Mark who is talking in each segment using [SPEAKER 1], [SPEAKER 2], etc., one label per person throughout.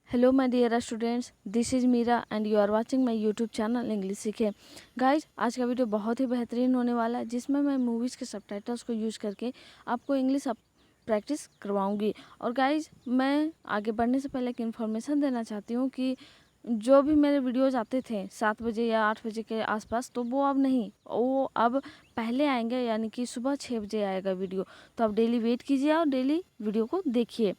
[SPEAKER 1] Hello my dear students, this is Meera and you are watching my YouTube channel English सीखे। Guys, आज का video बहुत ही बेहतरीन होने वाला है, जिसमें मैं मूवीज़ के सबटाइटल्स को यूज़ करके आपको इंग्लिश प्रैक्टिस करवाऊंगी। और गाइज, मैं आगे बढ़ने से पहले एक इन्फॉर्मेशन देना चाहती हूँ कि जो भी मेरे वीडियोज आते थे 7 बजे या 8 बजे के आसपास, तो वो अब नहीं, वो अब पहले आएंगे, यानी कि सुबह 6 बजे आएगा वीडियो। तो आप डेली वेट कीजिए और डेली वीडियो को देखिए।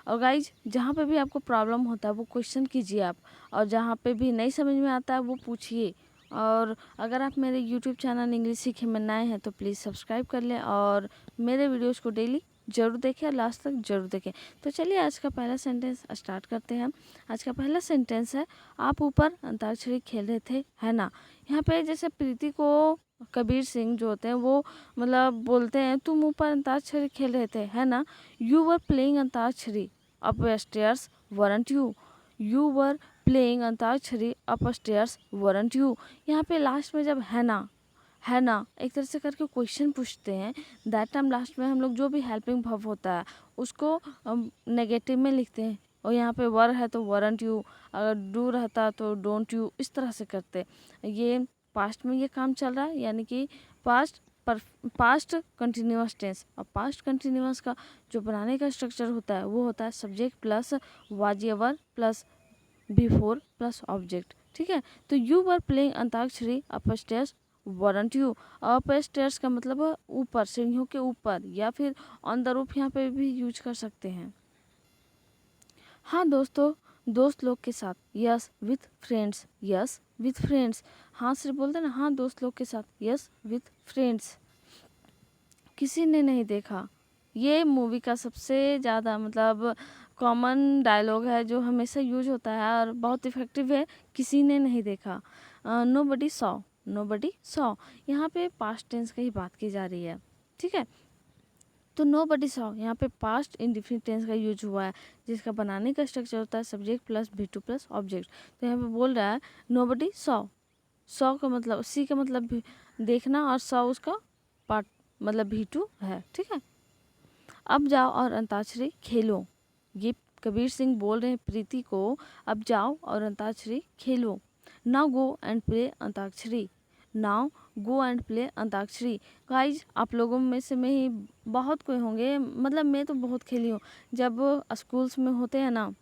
[SPEAKER 1] और गाइज, जहाँ पे भी आपको प्रॉब्लम होता है वो क्वेश्चन कीजिए आप, और जहाँ पे भी नहीं समझ में आता है वो पूछिए। और अगर आप मेरे यूट्यूब चैनल इंग्लिश सीखे में नए हैं तो प्लीज़ सब्सक्राइब कर लें और मेरे वीडियोस को डेली ज़रूर देखें और लास्ट तक ज़रूर देखें। तो चलिए आज का पहला सेंटेंस स्टार्ट करते हैं। आज का पहला सेंटेंस है, आप ऊपर अंताक्षरी खेल रहे थे, है ना। यहाँ पे जैसे प्रीति को कबीर सिंह जो होते हैं वो मतलब बोलते हैं, तुम ऊपर अंताक्षरी खेल रहे थे, है ना। You were playing antakshari upstairs, weren't you? You were playing antakshari upstairs, weren't you? यहाँ पे लास्ट में जब है ना एक तरह से करके क्वेश्चन पूछते हैं, दैट टाइम लास्ट में हम लोग जो भी हेल्पिंग वर्ब होता है उसको नेगेटिव में लिखते हैं। और यहाँ पे वर है तो वरंट यू, अगर डू रहता तो डोंट यू, इस तरह से करते। ये पास्ट में ये काम चल रहा है, यानी कि पास्ट कंटिन्यूअस टेंस। और पास्ट कंटिन्यूअस का जो बनाने का स्ट्रक्चर होता है वो होता है subject plus was were plus before plus object, ठीक है। तो you were playing antakshari upstairs, weren't you. Upstairs का मतलब है ऊपर, सीढ़ियों के ऊपर, या फिर ऑन द रूफ यहाँ पे भी यूज कर सकते हैं। हाँ दोस्तों, दोस्त लोग के साथ, yes with friends, yes with friends. हाँ सिर्फ बोलते हैं ना, हाँ दोस्त लोग के साथ, यस विथ फ्रेंड्स। किसी ने नहीं देखा, ये मूवी का सबसे ज़्यादा मतलब कॉमन डायलॉग है जो हमेशा यूज होता है और बहुत इफ़ेक्टिव है। किसी ने नहीं देखा, नो बडी सॉ, नो बडी सॉ। यहाँ पे पास्ट टेंस की ही बात की जा रही है, ठीक है। तो नो बडी सॉ यहाँ पे पास्ट इंडिफिनिट टेंस का यूज हुआ है, जिसका बनाने का स्ट्रक्चर होता है सब्जेक्ट प्लस भी टू प्लस ऑब्जेक्ट। तो यहाँ पे बोल रहा है नो बडी सॉ। सॉ का मतलब, सी का मतलब भी देखना, और सॉ उसका पार्ट मतलब भी टू है, ठीक है। अब जाओ और अंताक्षरी खेलो, ये कबीर सिंह बोल रहे हैं प्रीति को, अब जाओ और अंताक्षरी खेलो। Now go and play antakshari, now go and play antakshari. Guys, आप लोगों में से में ही बहुत कोई होंगे, मतलब मैं तो बहुत खेली हूँ। जब स्कूल्स में होते हैं ना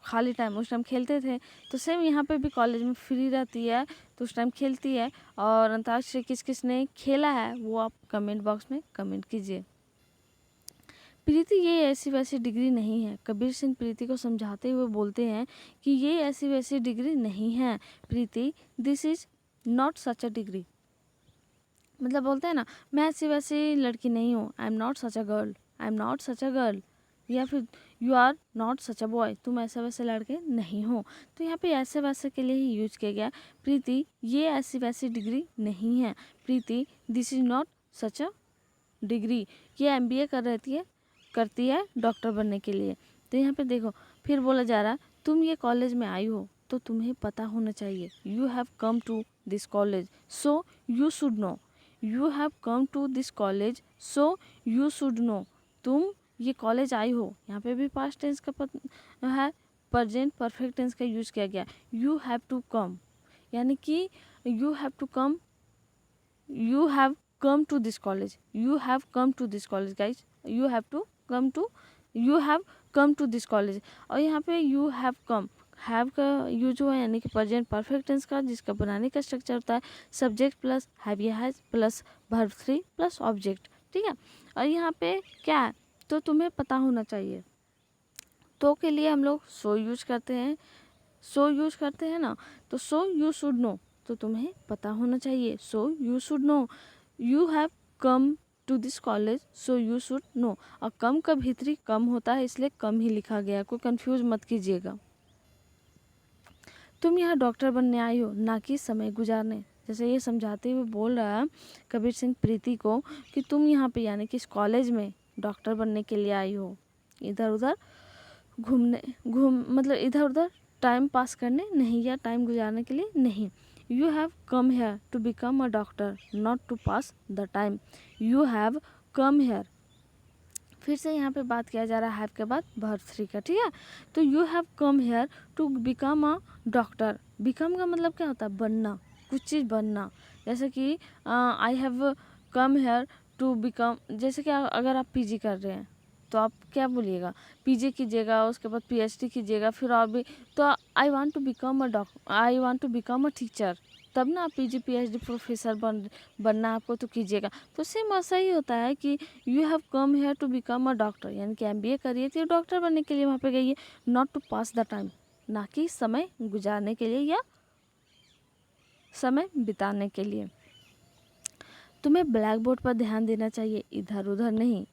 [SPEAKER 1] खाली टाइम, उस टाइम खेलते थे। तो सेम यहाँ पे भी कॉलेज में फ्री रहती है तो उस टाइम खेलती है। और अंताक्षरी किस किस ने खेला है वो आप कमेंट बॉक्स में कमेंट कीजिए। प्रीति, ये ऐसी वैसी डिग्री नहीं है। कबीर सिंह प्रीति को समझाते हुए बोलते हैं कि ये ऐसी वैसी डिग्री नहीं है Preeti, this is not such a degree. मतलब बोलते हैं ना, मैं ऐसी वैसी लड़की नहीं हूँ, I am not such a girl, I am not such a girl. या फिर you are not such a boy, तुम ऐसे वैसे लड़के नहीं हो। तो यहाँ पे ऐसे वैसे के लिए ही यूज किया गया। प्रीति, ये ऐसी वैसी डिग्री नहीं है। Preeti, this is not such a degree, ये एमबीए करती है डॉक्टर बनने के लिए। तो यहाँ पे देखो, फिर बोला जा रहा है, तुम ये कॉलेज में आई हो तो तुम्हें पता होना चाहिए। You have come to this college so you should know, you have come to this college so you should know. तुम ये कॉलेज आई हो, यहाँ पे भी पास्ट टेंस का है, प्रेजेंट परफेक्ट टेंस का यूज किया गया। You have to come, you have you have to कम, you have come to this college, you have come to this college guys, you have to come to, you have come to this college। और यहाँ पे you have come, have का use हुआ है, यानी कि present perfect tense का, जिसका बनाने का स्ट्रक्चर होता है सब्जेक्ट प्लस हैव या has plus verb 3 plus object, ठीक है। और यहाँ पे क्या है, तो तुम्हें पता होना चाहिए। तो के लिए हम लोग सो यूज करते हैं, सो यूज करते हैं ना, तो सो यू शुड नो, तो तुम्हें पता होना चाहिए, so you should know. You have come to this college so you should know. और कम का भीतरी कम होता है, इसलिए कम ही लिखा गया, कोई कंफ्यूज मत कीजिएगा। तुम यहाँ डॉक्टर बनने आई हो, ना कि समय गुजारने। जैसे ये समझाते हुए बोल रहा है कबीर सिंह प्रीति को कि तुम यहाँ पे यानी कि इस कॉलेज में डॉक्टर बनने के लिए आई हो, इधर उधर मतलब इधर उधर टाइम पास करने नहीं, या टाइम गुजारने के लिए नहीं। You have come here to become a doctor, not to pass the time. You have come here फिर से यहाँ पे बात किया जा रहा है हैव के बाद वर्ब 3 का, ठीक है। तो you have come here to become a doctor. Become का मतलब क्या होता है? बनना, कुछ चीज़ बनना। जैसे कि I have come here to become, जैसे कि अगर आप पीजी कर रहे हैं तो आप क्या बोलिएगा? पीजी कीजिएगा, उसके बाद पीएचडी कीजिएगा, फिर और भी। तो I want to become a I want to become a teacher, तब ना आप पीजी पीएचडी प्रोफेसर बनना आपको तो कीजिएगा। तो सेम ऐसा ही होता है कि you have come here to become a doctor, यानी कि एमबीए करिए तो डॉक्टर बनने के लिए वहाँ पे गई है, not to pass the time, ना कि समय गुजारने के लिए या समय बिताने के लिए। तुम्हें ब्लैक बोर्ड पर ध्यान देना चाहिए, इधर उधर नहीं।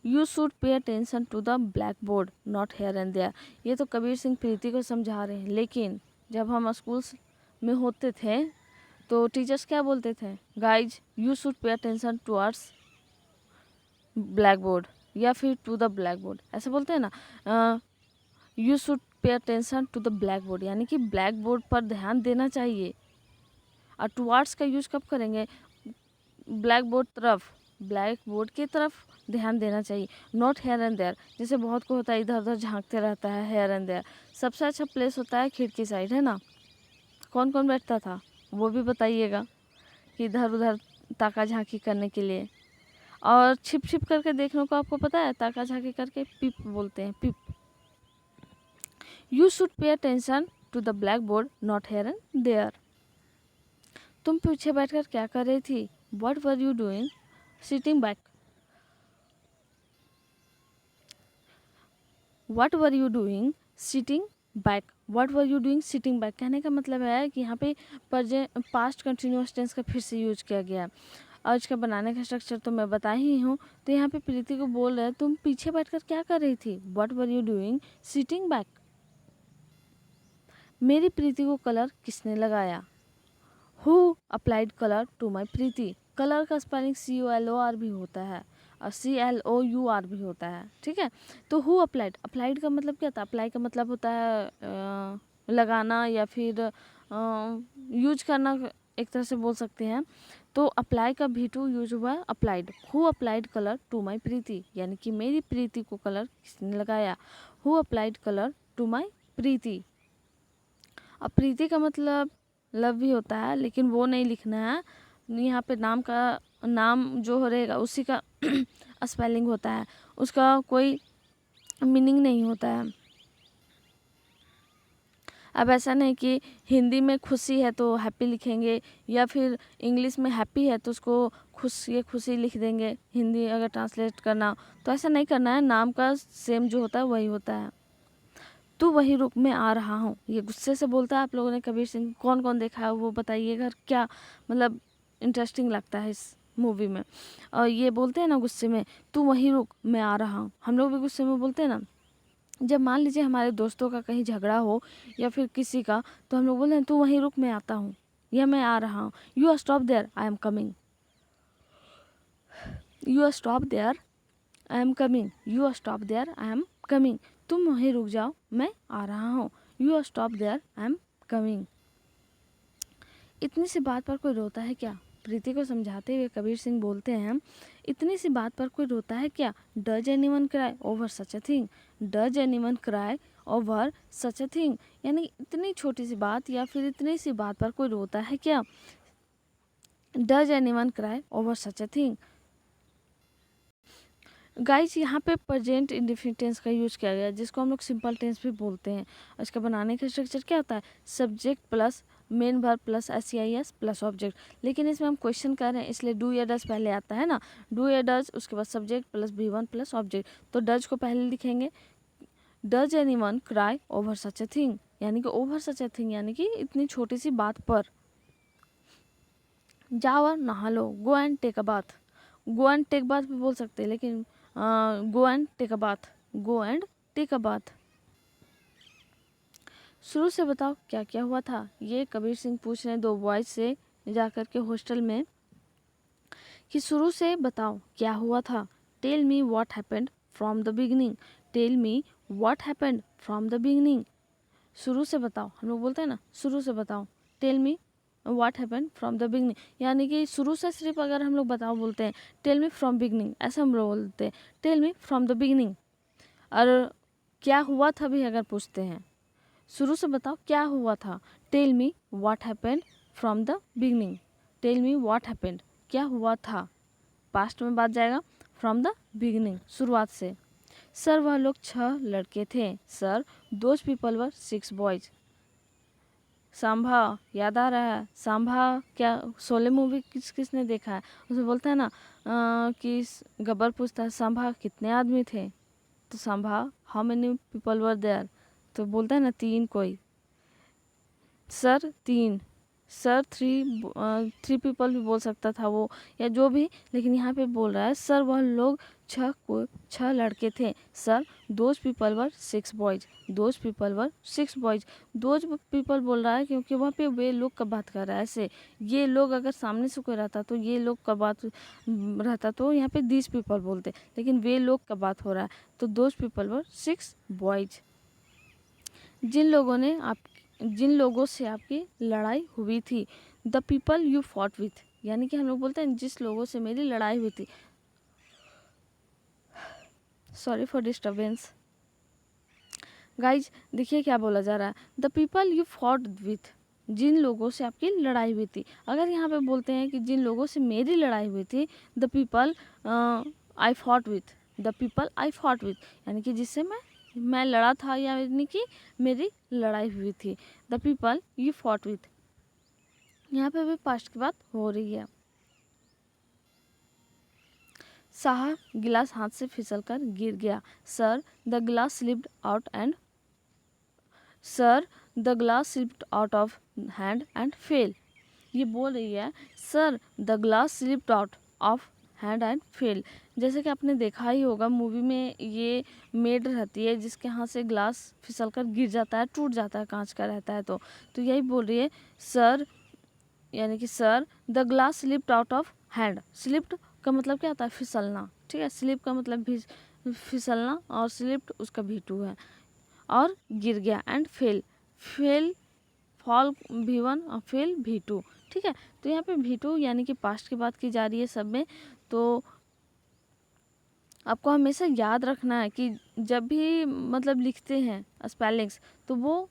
[SPEAKER 1] You should pay attention to the black board, not here and there. ये तो कबीर सिंह प्रीति को समझा रहे हैं, लेकिन जब हम स्कूल्स में होते थे तो टीचर्स क्या बोलते थे? Guys you should pay attention towards black board, या फिर टू द ब्लैक बोर्ड, ऐसे बोलते हैं ना। You should pay attention to the black board, यानी कि ब्लैक बोर्ड पर ध्यान देना चाहिए। और टुवर्ड्स का यूज कब करेंगे? ब्लैक बोर्ड तरफ, ब्लैक बोर्ड की तरफ ध्यान देना चाहिए, नॉट हेयर एंड देयर। जैसे बहुत को होता है इधर उधर झांकते रहता है, हेयर एंड देयर। सबसे अच्छा प्लेस होता है खिड़की साइड, है ना। कौन कौन बैठता था वो भी बताइएगा, कि इधर उधर ताका झांकी करने के लिए। और छिप छिप करके देखने को आपको पता है, ताका झांकी करके पिप बोलते हैं, पिप। You should pay attention to the black board, not here and there. तुम पीछे बैठकर क्या कर रही थी? What were you doing sitting back. What were you doing sitting back. What were you doing sitting back कहने का मतलब है कि यहाँ पे पास्ट कंटिन्यूअस टेंस का फिर से यूज किया गया है। और इसका बनाने का स्ट्रक्चर तो मैं बता ही हूँ। तो यहाँ पे प्रीति को बोल रहे हैं तुम पीछे बैठकर क्या कर रही थी? What were you doing sitting back. मेरी प्रीति को कलर किसने लगाया? Who applied colour to my Preeti. Colour का स्पेलिंग COLOR भी होता है और CLOUR भी होता है, ठीक है। तो हु अप्लाइड, अप्लाइड का मतलब क्या था? अप्लाई का मतलब होता है लगाना या फिर यूज करना, एक तरह से बोल सकते हैं। तो अप्लाई का V2 यूज हुआ है applied. Who applied colour to my Preeti, यानी कि मेरी प्रीति को कलर किसने लगाया? Who applied colour to my Preeti. अब प्रीति का मतलब लव भी होता है, लेकिन वो नहीं लिखना है यहाँ पे। नाम जो रहेगा उसी का स्पेलिंग होता है, उसका कोई मीनिंग नहीं होता है। अब ऐसा नहीं कि हिंदी में खुशी है तो हैप्पी लिखेंगे, या फिर इंग्लिश में हैप्पी है तो उसको खुशी लिख देंगे, हिंदी अगर ट्रांसलेट करना हो। तो ऐसा नहीं करना है, नाम का सेम जो होता है वही होता है। तू वही रुक, मैं आ रहा हूँ, ये गुस्से से बोलता है। आप लोगों ने कबीर सिंह कौन कौन देखा है वो बताइएगा, क्या मतलब इंटरेस्टिंग लगता है इस मूवी में। और ये बोलते हैं ना गुस्से में, तू वहीं रुक मैं आ रहा हूँ। हम लोग भी गुस्से में बोलते हैं ना, जब मान लीजिए हमारे दोस्तों का कहीं झगड़ा हो या फिर किसी का, तो हम लोग बोलते हैं तू वहीं रुक मैं आता हूँ, या मैं आ रहा हूँ। You are stop there I am coming. You are stop there I am coming. You are stop there I am coming. तुम वहीं रुक जाओ मैं आ रहा हूँ। You are stop there I am coming. इतनी सी बात पर कोई रोता है क्या? प्रीति को समझाते हुए कबीर सिंह बोलते हैं, इतनी सी बात पर कोई रोता है क्या? Does anyone cry over such a thing. Does anyone cry over such a thing, यानी इतनी छोटी सी बात या फिर इतनी सी बात पर कोई रोता है क्या? Does anyone cry over such a thing. Guys यहाँ पे प्रेजेंट इंडेफिनिट टेंस का यूज किया गया है, जिसको हम लोग सिंपल टेंस भी बोलते हैं। इसका बनाने का स्ट्रक्चर क्या होता है? Subject plus main verb plus SEIS plus object. लेकिन इसमें हम क्वेश्चन कर रहे हैं इसलिए डू या डज पहले आता है ना। डू या डज, उसके बाद subject plus V1 plus object. तो डज को पहले लिखेंगे, does anyone cry over such a thing, यानी कि ओवर सच अ थिंग यानी कि इतनी छोटी सी बात पर। जाओ और नहा लो, go and take a bath. Go and take bath भी बोल सकते हैं, लेकिन go and take a bath, go and take a bath. शुरू से बताओ क्या क्या हुआ था? ये कबीर सिंह पूछ रहे हैं 2 बॉयज से जाकर के हॉस्टल में, कि शुरू से बताओ क्या हुआ था। Tell me what happened from the beginning. Tell me what happened from the beginning. शुरू से बताओ, हम लोग बोलते हैं ना शुरू से बताओ। Tell me what happened from the beginning, यानी कि शुरू से सिर्फ अगर हम लोग बताओ बोलते हैं टेल मी फ्रॉम बिगनिंग, ऐसा हम लोग बोलते हैं tell me from the beginning. और क्या हुआ था भी अगर पूछते हैं, शुरू से बताओ क्या हुआ था, tell me what happened from the beginning, tell me what happened क्या हुआ था, पास्ट में बात जाएगा, फ्रॉम द बिगनिंग शुरुआत से। सर वह लोग 6 लड़के थे, sir those people were 6 boys. Sambha याद आ रहा है, सांभा क्या शोले मूवी किसने देखा है, उसमें बोलता है ना कि गब्बर पूछता है सांभा कितने आदमी थे, तो Sambha how many people were there, तो बोलता है ना 3 कोई, सर 3, सर 3 पीपल भी बोल सकता था वो, या जो भी, लेकिन यहाँ पे बोल रहा है सर वह लोग 6 लड़के थे, sir those people were 6 boys, those people were 6 boys, those people बोल रहा है क्योंकि वहाँ पे वे लोग का बात कर रहा है। ऐसे ये लोग अगर सामने से कोई रहता तो ये लोग का बात रहता तो यहाँ पे दीज पीपल बोलते, लेकिन वे लोग का बात हो रहा है तो दोज पीपल वर 6 बॉयज। जिन लोगों से आपकी लड़ाई हुई थी, the people you fought with, यानी कि हम लोग बोलते हैं जिस लोगों से मेरी लड़ाई हुई थी, सॉरी फॉर डिस्टर्बेंस गाइज। देखिए क्या बोला जा रहा है, the people you fought with, जिन लोगों से आपकी लड़ाई हुई थी। अगर यहाँ पे बोलते हैं कि जिन लोगों से मेरी लड़ाई हुई थी, the people I fought with, the people I fought with, यानी कि जिससे मैं लड़ा था, यानी कि मेरी लड़ाई हुई थी, the people you fought with. यहाँ पे भी पास्ट की बात हो रही है। साहब गिलास हाथ से फिसलकर गिर गया, sir the glass slipped out and, sir the glass slipped out of hand and fail. ये बोल रही है sir the glass slipped out of hand and fail. जैसे कि आपने देखा ही होगा मूवी में, ये मेड रहती है जिसके हाथ से ग्लास फिसलकर गिर जाता है, टूट जाता है, कांच का रहता है, तो यही बोल रही है सर, यानी कि sir the glass slipped out of hand. Slipped का मतलब क्या होता है, फिसलना, ठीक है, स्लिप का मतलब भी फिसलना, और स्लिप्ड उसका V2 है, और गिर गया, and fail, fail fall V1 और फेल V2, ठीक है। तो यहाँ पे V2 यानी कि पास्ट की बात की जा रही है सब में। तो आपको हमेशा याद रखना है कि जब भी मतलब लिखते हैं स्पेलिंग्स तो वो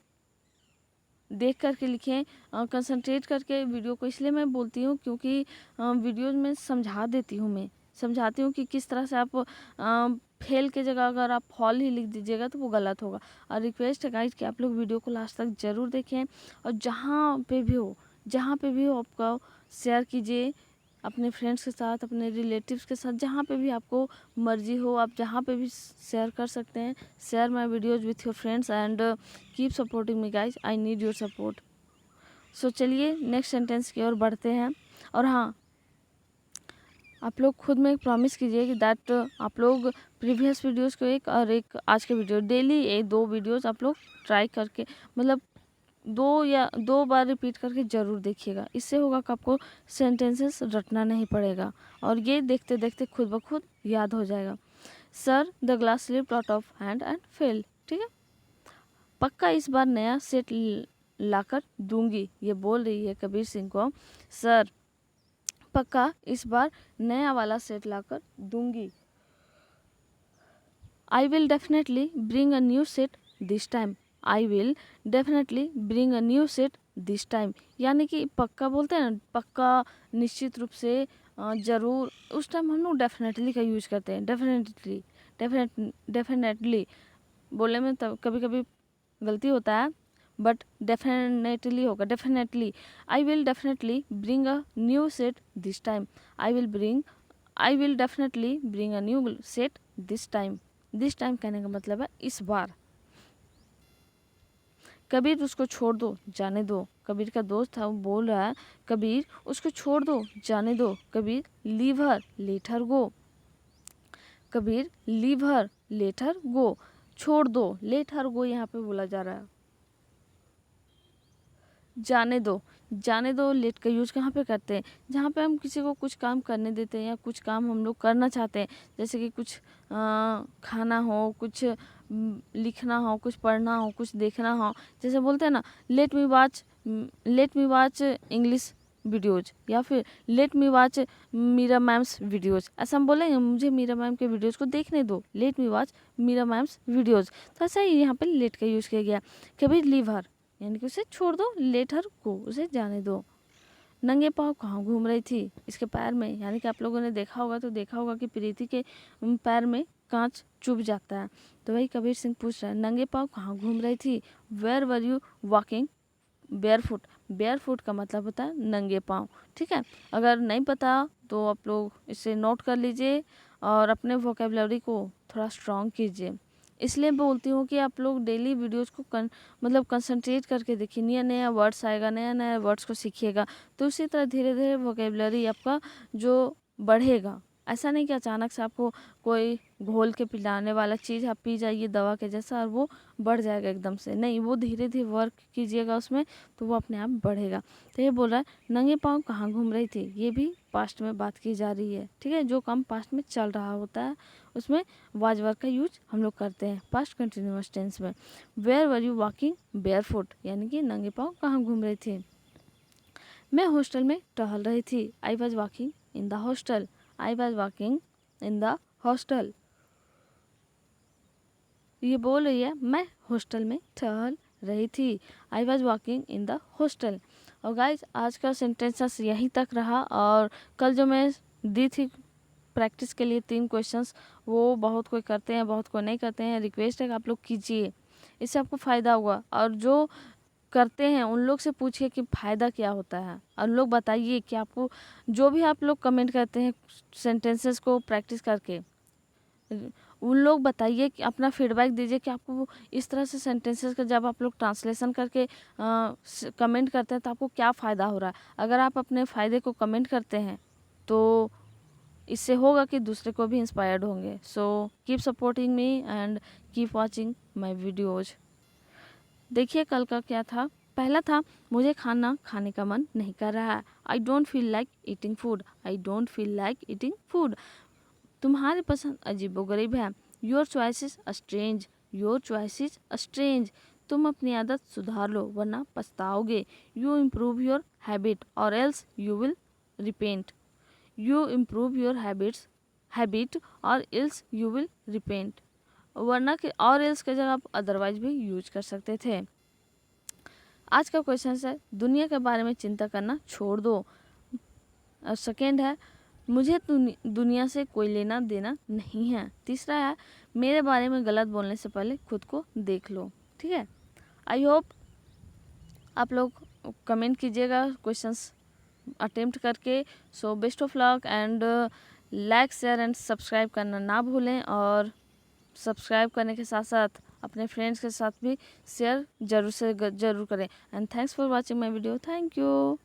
[SPEAKER 1] देख करके लिखें, कंसंट्रेट करके वीडियो को। इसलिए मैं बोलती हूँ क्योंकि वीडियो में समझा देती हूँ, मैं समझाती हूँ कि किस तरह से आप फेल के जगह अगर आप फॉल ही लिख दीजिएगा तो वो गलत होगा। और रिक्वेस्ट है गाइज कि आप लोग वीडियो को लास्ट तक ज़रूर देखें, और जहाँ पे भी हो आपका शेयर कीजिए अपने फ्रेंड्स के साथ, अपने रिलेटिव्स के साथ, जहाँ पे भी आपको मर्जी हो आप जहाँ पे भी शेयर कर सकते हैं। Share my videos with your friends and keep supporting me guys, I need your support. So चलिए नेक्स्ट सेंटेंस की ओर बढ़ते हैं। और हाँ, आप लोग खुद में एक प्रॉमिस कीजिए कि दैट आप लोग प्रीवियस वीडियोज़ को एक और एक आज के वीडियो डेली 2 वीडियोज़ आप लोग ट्राई करके, मतलब 2 बार रिपीट करके ज़रूर देखिएगा। इससे होगा कि आपको सेंटेंसेस रटना नहीं पड़ेगा, और ये देखते देखते खुद ब खुद याद हो जाएगा। Sir the glass slipped out of hand and fail, ठीक है। पक्का इस बार नया सेट लाकर दूंगी, ये बोल रही है कबीर सिंह को, सर पक्का इस बार नया वाला सेट लाकर दूंगी। I will definitely bring a new set this time, I will definitely bring a new set this time, यानी कि पक्का बोलते हैं ना, पक्का, निश्चित रूप से, ज़रूर, उस टाइम हम लोग डेफिनेटली का यूज करते हैं। डेफिनेटली बोलने में तब कभी कभी गलती होता है, बट डेफिनेटली होगा, definitely. I will definitely bring a new set this time, I will definitely bring a new set this time. This time कहने का मतलब है इस बार। कबीर उसको छोड़ दो, जाने दो। कबीर का दोस्त था, वो बोल रहा है कबीर उसको छोड़ दो, जाने दो। Kabir leave her let her go, Kabir leave her let her go, छोड़ दो, लेट हर गो यहाँ पे बोला जा रहा है। जाने दो। जाने दो लेट का यूज कहाँ पे करते हैं, जहाँ पे हम किसी को कुछ काम करने देते हैं या कुछ काम हम लोग करना चाहते हैं, जैसे कि कुछ खाना हो, कुछ लिखना हो, कुछ पढ़ना हो, कुछ देखना हो। जैसे बोलते हैं ना, let me watch English videos, या फिर let me watch Meera ma'am's videos. ऐसा हम बोलेंगे, मुझे मीरा मैम के वीडियोज को देखने दो, let me watch Meera ma'am's videos. तो ऐसा ही यहाँ पे लेट का यूज किया गया। कभी लीव हर, यानी कि उसे छोड़ दो, लेट हर को, उसे जाने दो। नंगे पाँव कहाँ घूम रही थी, इसके पैर में, यानी कि आप लोगों ने देखा होगा कि प्रीति के पैर में कांच चुभ जाता है। तो वही कबीर सिंह पूछ रहा है, नंगे पाँव कहाँ घूम रही थी, where were you walking barefoot. Barefoot का मतलब होता है नंगे पाँव। ठीक है, अगर नहीं पता तो आप लोग इसे नोट कर लीजिए और अपने वोकेबलरी को थोड़ा स्ट्रॉन्ग कीजिए। इसलिए बोलती हूँ कि आप लोग डेली वीडियोज़ को मतलब कंसंट्रेट करके देखिए, नया नया वर्ड्स आएगा, नया नया वर्ड्स को सीखिएगा, तो उसी तरह धीरे धीरे वोकेबलरी आपका जो बढ़ेगा। ऐसा नहीं कि अचानक से आपको कोई घोल के पिलाने वाला चीज़ आप पी जाइए दवा के जैसा और वो बढ़ जाएगा एकदम से, नहीं, वो धीरे धीरे वर्क कीजिएगा उसमें, तो वो अपने आप बढ़ेगा। तो ये बोल रहा है नंगे पाँव कहाँ घूम रही थी, ये भी पास्ट में बात की जा रही है। ठीक है, जो काम पास्ट में चल रहा होता है उसमें वाज वर्क का यूज हम लोग करते हैं पास्ट कंटिन्यूअस टेंस में। Where were you walking barefoot, यानी कि नंगे पाँव कहाँ घूम रही थी। मैं हॉस्टल में टहल रही थी, I was walking in the hostel. I was walking in the hostel. ये बोल रही है मैं हॉस्टल में टहल रही थी, I was walking in the hostel. और गाइज आज का सेंटेंसेस यहीं तक रहा, और कल जो मैं दी थी प्रैक्टिस के लिए 3 क्वेश्चंस, वो बहुत कोई करते हैं, बहुत कोई नहीं करते हैं। रिक्वेस्ट है कि आप लोग कीजिए, इससे आपको फ़ायदा होगा। और जो करते हैं उन लोग से पूछिए कि फ़ायदा क्या होता है, और लोग बताइए कि आपको जो भी आप लोग कमेंट करते हैं सेंटेंसेस को प्रैक्टिस करके, उन लोग बताइए कि अपना फीडबैक दीजिए कि आपको इस तरह से सेंटेंसेस का जब आप लोग ट्रांसलेशन करके कमेंट करते हैं तो आपको क्या फ़ायदा हो रहा है। अगर आप अपने फ़ायदे को कमेंट करते हैं तो इससे होगा कि दूसरे को भी इंस्पायर्ड होंगे। So keep supporting me and keep watching my videos. देखिए कल का क्या था। पहला था, मुझे खाना खाने का मन नहीं कर रहा है, I don't feel like eating food. I don't feel like eating food. तुम्हारी पसंद अजीबोगरीब है, your choice is strange. Your choice is strange. तुम अपनी आदत सुधार लो वरना पछताओगे। यू इम्प्रूव योर हैबिट और else you will repent. You improve your habit और एल्स यू विल रिपेंट। वरना के और एल्स के जगह आप अदरवाइज भी यूज कर सकते थे। आज का क्वेश्चन है, दुनिया के बारे में चिंता करना छोड़ दो। सेकेंड है, मुझे दुनिया से कोई लेना देना नहीं है। तीसरा है, मेरे बारे में गलत बोलने से पहले खुद को देख लो। ठीक है, आई होप आप लोग कमेंट कीजिएगा क्वेश्चंस अटेम्प्ट करके। So best of luck and like share and subscribe करना ना भूलें, और सब्सक्राइब करने के साथ साथ अपने फ्रेंड्स के साथ भी शेयर जरूर से जरूर करें। And thanks for watching my video. Thank you.